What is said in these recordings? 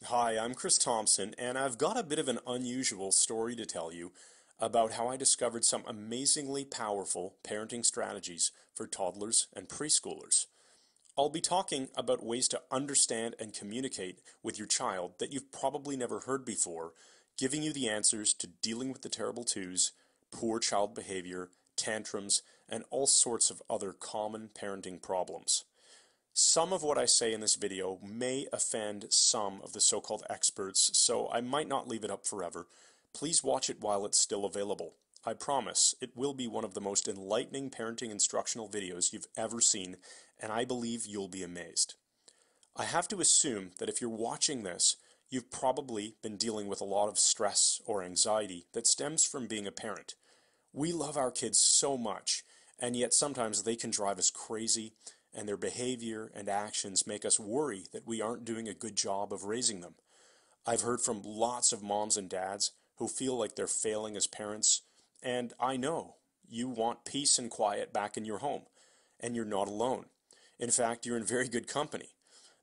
Hi, I'm Chris Thompson, and I've got a bit of an unusual story to tell you about how I discovered some amazingly powerful parenting strategies for toddlers and preschoolers. I'll be talking about ways to understand and communicate with your child that you've probably never heard before, giving you the answers to dealing with the terrible twos, poor child behavior, tantrums, and all sorts of other common parenting problems. Some of what I say in this video may offend some of the so-called experts, so I might not leave it up forever. Please watch it while it's still available. I promise it will be one of the most enlightening parenting instructional videos you've ever seen, and I believe you'll be amazed. I have to assume that if you're watching this, you've probably been dealing with a lot of stress or anxiety that stems from being a parent. We love our kids so much, and yet sometimes they can drive us crazy, and their behavior and actions make us worry that we aren't doing a good job of raising them. I've heard from lots of moms and dads who feel like they're failing as parents, and I know you want peace and quiet back in your home, and you're not alone. In fact, you're in very good company.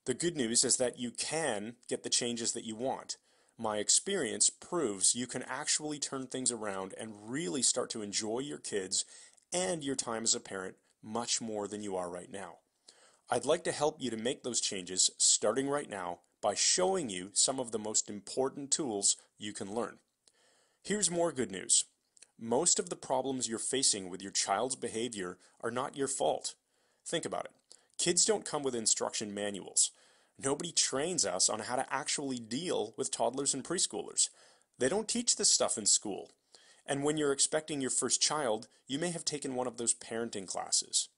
The good news is that you can get the changes that you want. My experience proves you can actually turn things around and really start to enjoy your kids and your time as a parent much more than you are right now. I'd like to help you to make those changes starting right now by showing you some of the most important tools you can learn. Here's more good news. Most of the problems you're facing with your child's behavior are not your fault. Think about it. Kids don't come with instruction manuals. Nobody trains us on how to actually deal with toddlers and preschoolers. They don't teach this stuff in school. And when you're expecting your first child, you may have taken one of those parenting classes.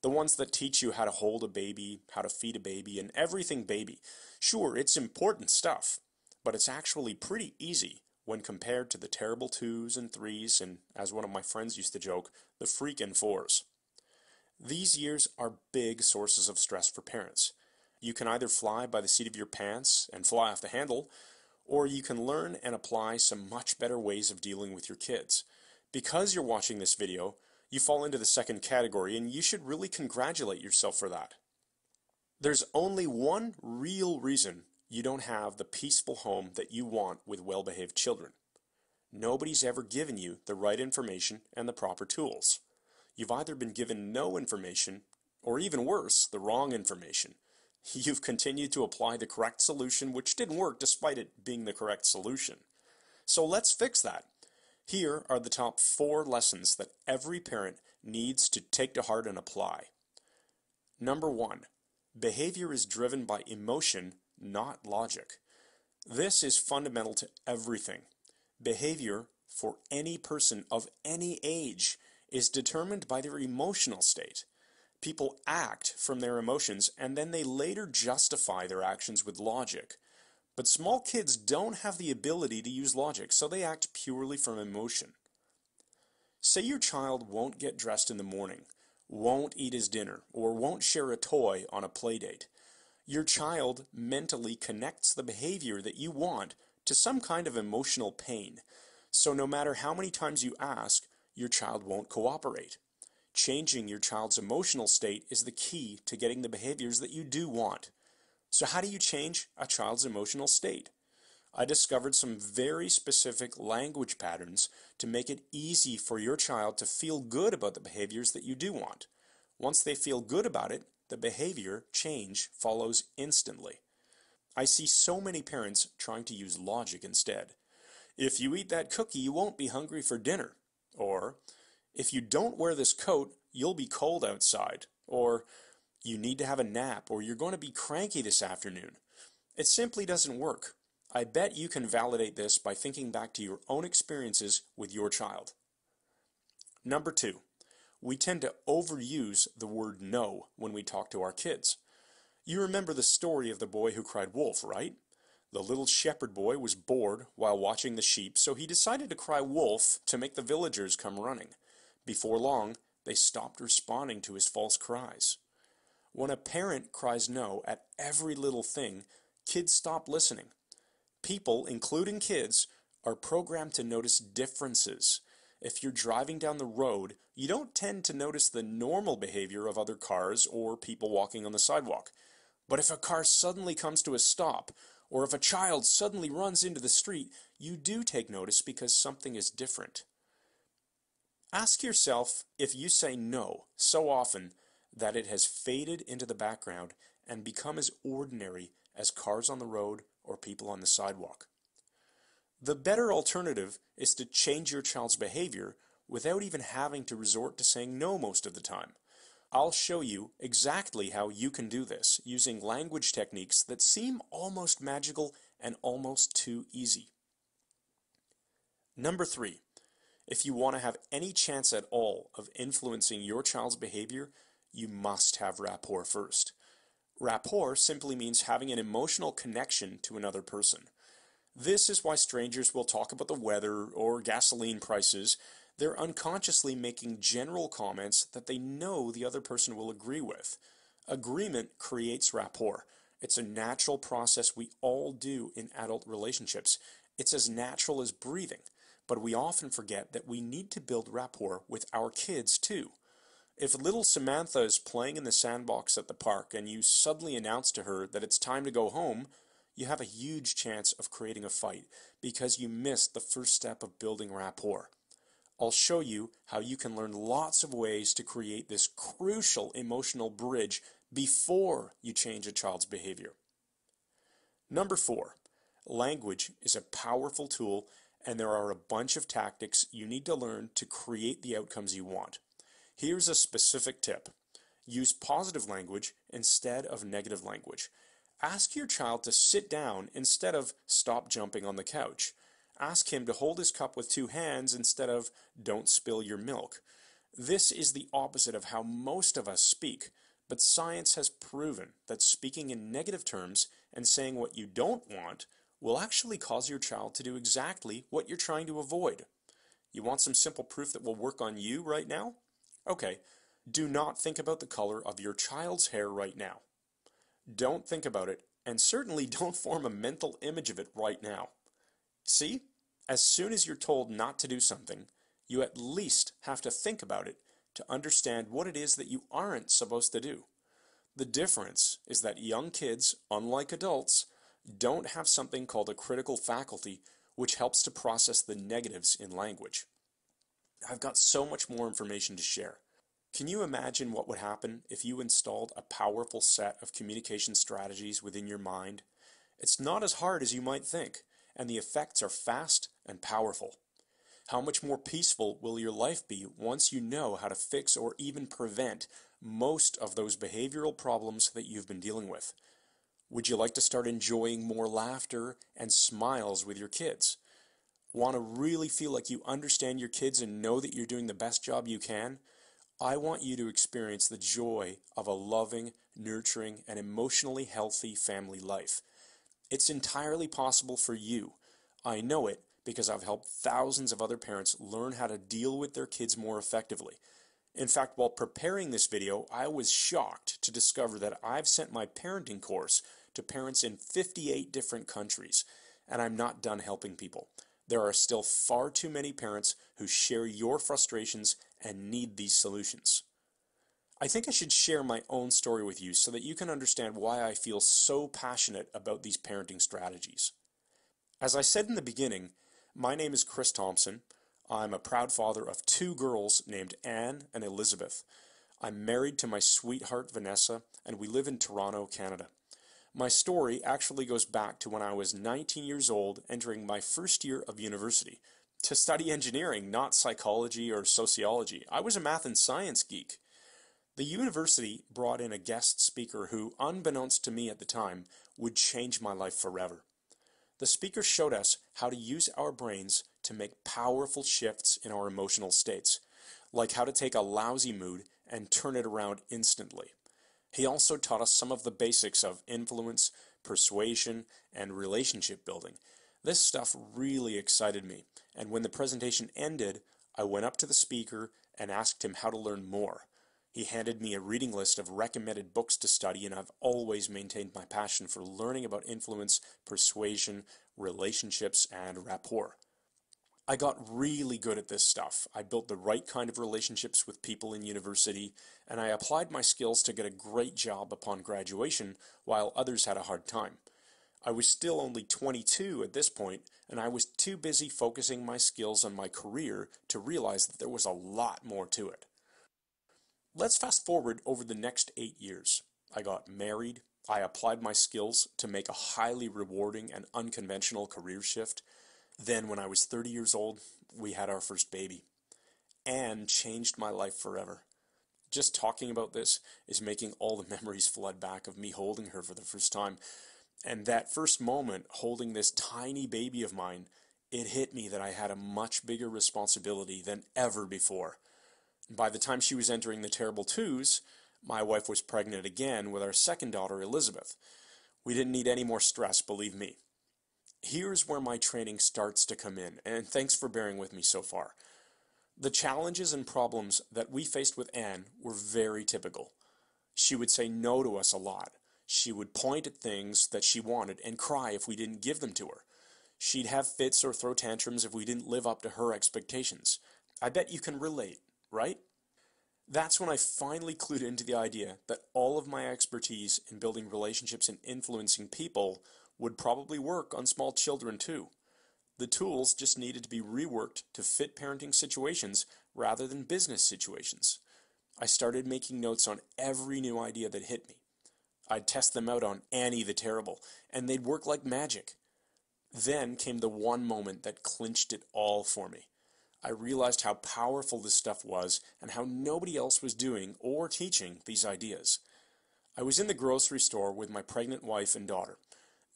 The ones that teach you how to hold a baby, how to feed a baby, and everything baby. Sure, it's important stuff, but it's actually pretty easy when compared to the terrible twos and threes and, as one of my friends used to joke, the freaking fours. These years are big sources of stress for parents. You can either fly by the seat of your pants and fly off the handle, or you can learn and apply some much better ways of dealing with your kids. Because you're watching this video, you fall into the second category, and you should really congratulate yourself for that. There's only one real reason you don't have the peaceful home that you want with well-behaved children. Nobody's ever given you the right information and the proper tools. You've either been given no information, or even worse, the wrong information. You've continued to apply the correct solution, which didn't work despite it being the correct solution. So let's fix that. Here are the top 4 lessons that every parent needs to take to heart and apply. Number 1. Behavior is driven by emotion, not logic. This is fundamental to everything. Behavior for any person of any age is determined by their emotional state. People act from their emotions, and then they later justify their actions with logic. But small kids don't have the ability to use logic, so they act purely from emotion. Say your child won't get dressed in the morning, won't eat his dinner, or won't share a toy on a play date. Your child mentally connects the behavior that you want to some kind of emotional pain. So no matter how many times you ask, your child won't cooperate. Changing your child's emotional state is the key to getting the behaviors that you do want. So how do you change a child's emotional state? I discovered some very specific language patterns to make it easy for your child to feel good about the behaviors that you do want. Once they feel good about it, the behavior change follows instantly. I see so many parents trying to use logic instead. If you eat that cookie, you won't be hungry for dinner. Or, if you don't wear this coat, you'll be cold outside. Or, you need to have a nap, or you're going to be cranky this afternoon. It simply doesn't work. I bet you can validate this by thinking back to your own experiences with your child. Number 2, we tend to overuse the word no when we talk to our kids. You remember the story of the boy who cried wolf, right? The little shepherd boy was bored while watching the sheep, so he decided to cry wolf to make the villagers come running. Before long, they stopped responding to his false cries. When a parent cries no at every little thing, kids stop listening. People, including kids, are programmed to notice differences. If you're driving down the road, you don't tend to notice the normal behavior of other cars or people walking on the sidewalk. But if a car suddenly comes to a stop, Or if a child suddenly runs into the street, you do take notice because something is different. Ask yourself if you say no so often that it has faded into the background and become as ordinary as cars on the road or people on the sidewalk. The better alternative is to change your child's behavior without even having to resort to saying no most of the time. I'll show you exactly how you can do this using language techniques that seem almost magical and almost too easy. Number 3, if you want to have any chance at all of influencing your child's behavior, you must have rapport first. Rapport simply means having an emotional connection to another person. This is why strangers will talk about the weather or gasoline prices. They're unconsciously making general comments that they know the other person will agree with. Agreement creates rapport. It's a natural process we all do in adult relationships. It's as natural as breathing, but we often forget that we need to build rapport with our kids too. If little Samantha is playing in the sandbox at the park and you suddenly announce to her that it's time to go home, you have a huge chance of creating a fight because you missed the first step of building rapport. I'll show you how you can learn lots of ways to create this crucial emotional bridge before you change a child's behavior. Number 4, language is a powerful tool, and there are a bunch of tactics you need to learn to create the outcomes you want. Here's a specific tip. Use positive language instead of negative language. Ask your child to sit down instead of stop jumping on the couch. Ask him to hold his cup with 2 hands instead of don't spill your milk. This is the opposite of how most of us speak, but science has proven that speaking in negative terms and saying what you don't want will actually cause your child to do exactly what you're trying to avoid. You want some simple proof that will work on you right now? Okay, do not think about the color of your child's hair right now. Don't think about it, and certainly don't form a mental image of it right now. See? As soon as you're told not to do something, you at least have to think about it to understand what it is that you aren't supposed to do. The difference is that young kids, unlike adults, don't have something called a critical faculty, which helps to process the negatives in language. I've got so much more information to share. Can you imagine what would happen if you installed a powerful set of communication strategies within your mind? It's not as hard as you might think, and the effects are fast and powerful. How much more peaceful will your life be once you know how to fix or even prevent most of those behavioral problems that you've been dealing with? Would you like to start enjoying more laughter and smiles with your kids? Want to really feel like you understand your kids and know that you're doing the best job you can? I want you to experience the joy of a loving, nurturing, and emotionally healthy family life. It's entirely possible for you. I know it because I've helped thousands of other parents learn how to deal with their kids more effectively. In fact, while preparing this video, I was shocked to discover that I've sent my parenting course to parents in 58 different countries, and I'm not done helping people. There are still far too many parents who share your frustrations and need these solutions. I think I should share my own story with you so that you can understand why I feel so passionate about these parenting strategies. As I said in the beginning, my name is Chris Thompson. I'm a proud father of 2 girls named Anne and Elizabeth. I'm married to my sweetheart Vanessa, and we live in Toronto, Canada. My story actually goes back to when I was 19 years old, entering my first year of university, to study engineering, not psychology or sociology. I was a math and science geek. The university brought in a guest speaker who, unbeknownst to me at the time, would change my life forever. The speaker showed us how to use our brains to make powerful shifts in our emotional states, like how to take a lousy mood and turn it around instantly. He also taught us some of the basics of influence, persuasion, and relationship building. This stuff really excited me, and when the presentation ended, I went up to the speaker and asked him how to learn more. He handed me a reading list of recommended books to study, and I've always maintained my passion for learning about influence, persuasion, relationships, and rapport. I got really good at this stuff. I built the right kind of relationships with people in university, and I applied my skills to get a great job upon graduation while others had a hard time. I was still only 22 at this point, and I was too busy focusing my skills on my career to realize that there was a lot more to it. Let's fast forward over the next 8 years. I got married. I applied my skills to make a highly rewarding and unconventional career shift. Then, when I was 30 years old, we had our first baby. And changed my life forever. Just talking about this is making all the memories flood back of me holding her for the first time. And that first moment, holding this tiny baby of mine, it hit me that I had a much bigger responsibility than ever before. By the time she was entering the terrible twos, my wife was pregnant again with our second daughter, Elizabeth. We didn't need any more stress, believe me. Here's where my training starts to come in, and thanks for bearing with me so far. The challenges and problems that we faced with Anne were very typical. She would say no to us a lot. She would point at things that she wanted and cry if we didn't give them to her. She'd have fits or throw tantrums if we didn't live up to her expectations. I bet you can relate, right? That's when I finally clued into the idea that all of my expertise in building relationships and influencing people would probably work on small children too. The tools just needed to be reworked to fit parenting situations rather than business situations. I started making notes on every new idea that hit me. I'd test them out on Annie the Terrible, and they'd work like magic. Then came the one moment that clinched it all for me. I realized how powerful this stuff was and how nobody else was doing or teaching these ideas. I was in the grocery store with my pregnant wife and daughter.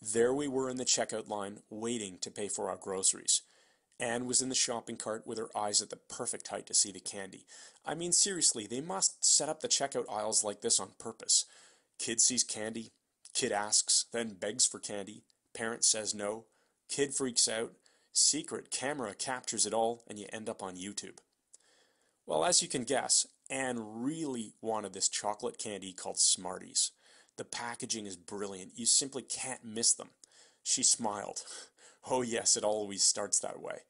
There we were in the checkout line, waiting to pay for our groceries. Anne was in the shopping cart with her eyes at the perfect height to see the candy. I mean, seriously, they must set up the checkout aisles like this on purpose. Kid sees candy, kid asks, then begs for candy, parent says no, kid freaks out, secret camera captures it all, and you end up on YouTube. Well, as you can guess, Anne really wanted this chocolate candy called Smarties. The packaging is brilliant. You simply can't miss them. She smiled. Oh yes, it always starts that way.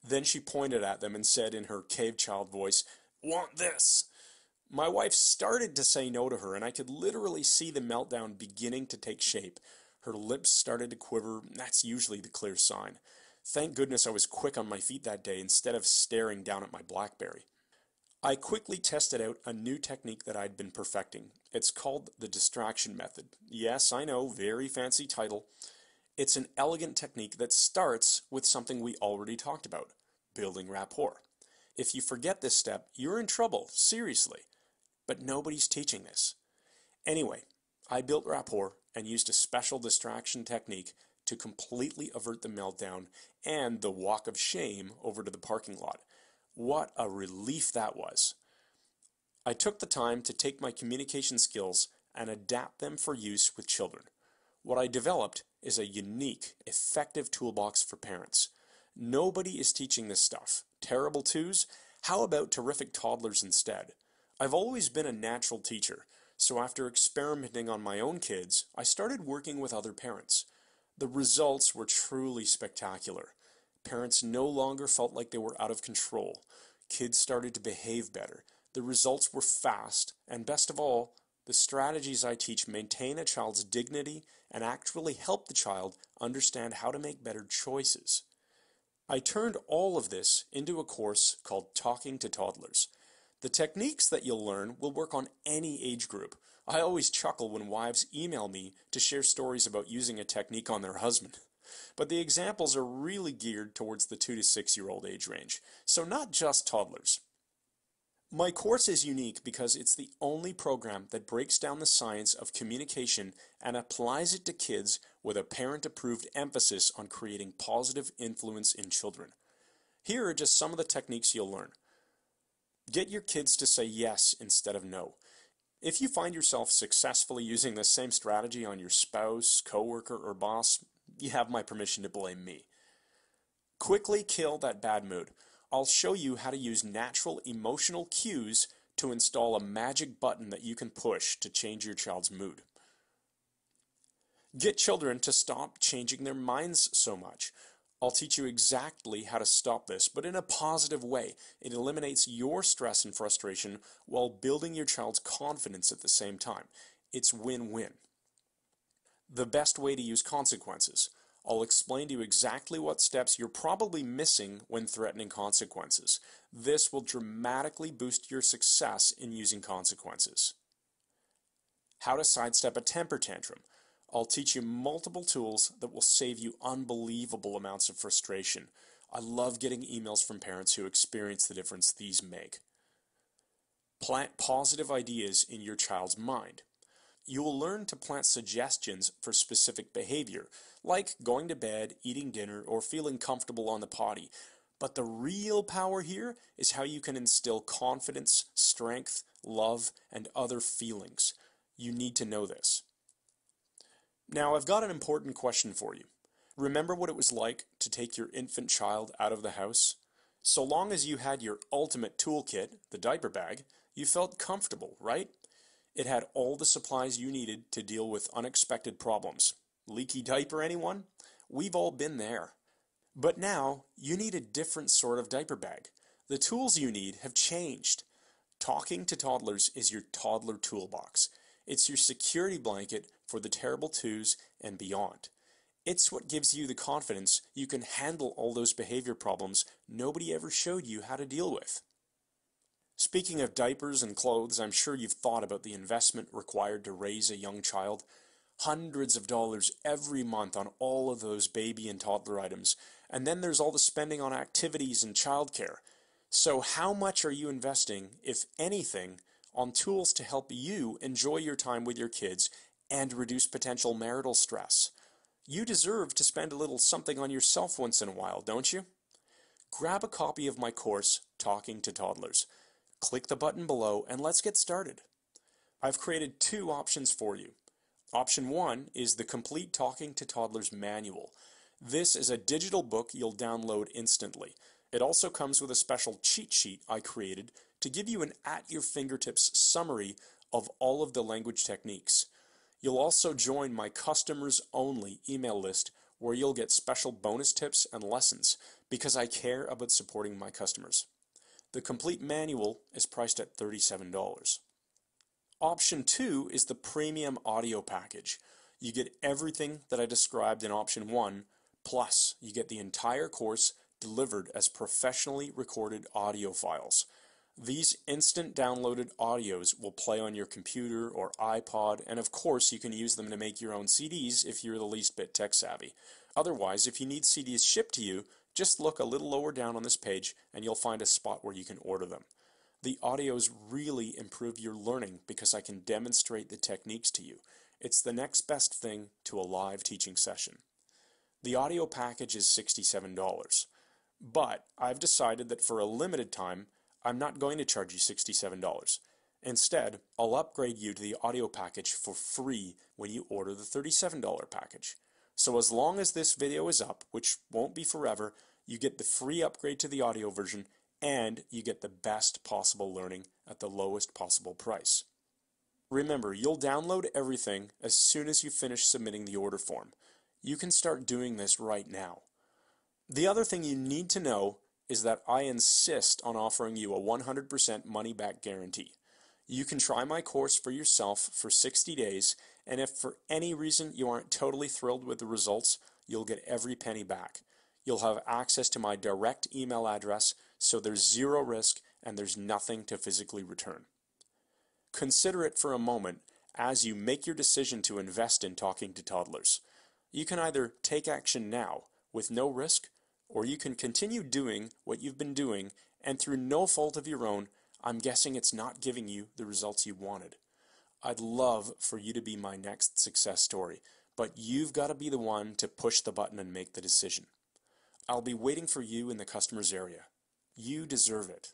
Then she pointed at them and said in her cave child voice, "Want this?" My wife started to say no to her, and I could literally see the meltdown beginning to take shape. Her lips started to quiver. That's usually the clear sign. Thank goodness I was quick on my feet that day instead of staring down at my BlackBerry. I quickly tested out a new technique that I'd been perfecting. It's called the distraction method. Yes, I know, very fancy title. It's an elegant technique that starts with something we already talked about, building rapport. If you forget this step, you're in trouble, seriously. But nobody's teaching this. Anyway, I built rapport and used a special distraction technique to completely avert the meltdown and the walk of shame over to the parking lot. What a relief that was. I took the time to take my communication skills and adapt them for use with children. What I developed is a unique, effective toolbox for parents. Nobody is teaching this stuff. Terrible twos? How about terrific toddlers instead? I've always been a natural teacher, so after experimenting on my own kids, I started working with other parents. The results were truly spectacular. Parents no longer felt like they were out of control. Kids started to behave better. The results were fast, and best of all, the strategies I teach maintain a child's dignity and actually help the child understand how to make better choices. I turned all of this into a course called Talking to Toddlers. The techniques that you'll learn will work on any age group. I always chuckle when wives email me to share stories about using a technique on their husband. But the examples are really geared towards the 2 to 6-year-old age range, so not just toddlers. My course is unique because it's the only program that breaks down the science of communication and applies it to kids with a parent-approved emphasis on creating positive influence in children. Here are just some of the techniques you'll learn. Get your kids to say yes instead of no. If you find yourself successfully using the same strategy on your spouse, coworker, or boss, you have my permission to blame me. Quickly kill that bad mood. I'll show you how to use natural emotional cues to install a magic button that you can push to change your child's mood. Get children to stop changing their minds so much. I'll teach you exactly how to stop this, but in a positive way. It eliminates your stress and frustration while building your child's confidence at the same time. It's win-win. The best way to use consequences. I'll explain to you exactly what steps you're probably missing when threatening consequences. This will dramatically boost your success in using consequences. How to sidestep a temper tantrum. I'll teach you multiple tools that will save you unbelievable amounts of frustration. I love getting emails from parents who experience the difference these make. Plant positive ideas in your child's mind. You will learn to plant suggestions for specific behavior, like going to bed, eating dinner, or feeling comfortable on the potty. But the real power here is how you can instill confidence, strength, love, and other feelings. You need to know this. Now, I've got an important question for you. Remember what it was like to take your infant child out of the house? So long as you had your ultimate toolkit, the diaper bag, you felt comfortable, right? It had all the supplies you needed to deal with unexpected problems. Leaky diaper, anyone? We've all been there. But now, you need a different sort of diaper bag. The tools you need have changed. Talking to Toddlers is your toddler toolbox. It's your security blanket for the terrible twos and beyond. It's what gives you the confidence you can handle all those behavior problems nobody ever showed you how to deal with. Speaking of diapers and clothes, I'm sure you've thought about the investment required to raise a young child. Hundreds of dollars every month on all of those baby and toddler items. And then there's all the spending on activities and childcare. So how much are you investing, if anything, on tools to help you enjoy your time with your kids and reduce potential marital stress? You deserve to spend a little something on yourself once in a while, don't you? Grab a copy of my course, Talking to Toddlers. Click the button below and let's get started. I've created two options for you. Option 1 is the complete Talking to Toddlers manual. This is a digital book you'll download instantly. It also comes with a special cheat sheet I created to give you an at-your-fingertips summary of all of the language techniques. You'll also join my customers-only email list where you'll get special bonus tips and lessons because I care about supporting my customers. The complete manual is priced at $37. Option 2 is the premium audio package. You get everything that I described in option 1, plus you get the entire course delivered as professionally recorded audio files. These instant downloaded audios will play on your computer or iPod, and of course you can use them to make your own CDs if you're the least bit tech savvy. Otherwise, if you need CDs shipped to you, just look a little lower down on this page and you'll find a spot where you can order them. The audios really improve your learning because I can demonstrate the techniques to you. It's the next best thing to a live teaching session. The audio package is $67, but I've decided that for a limited time, I'm not going to charge you $67. Instead, I'll upgrade you to the audio package for free when you order the $37 package. So as long as this video is up, which won't be forever, you get the free upgrade to the audio version and you get the best possible learning at the lowest possible price. Remember, you'll download everything as soon as you finish submitting the order form. You can start doing this right now. The other thing you need to know is that I insist on offering you a 100% money-back guarantee. You can try my course for yourself for 60 days, and if for any reason you aren't totally thrilled with the results, you'll get every penny back. You'll have access to my direct email address, so there's zero risk and there's nothing to physically return. Consider it for a moment as you make your decision to invest in Talking to Toddlers. You can either take action now with no risk, or you can continue doing what you've been doing, and through no fault of your own, I'm guessing it's not giving you the results you wanted. I'd love for you to be my next success story, but you've got to be the one to push the button and make the decision. I'll be waiting for you in the customer's area. You deserve it.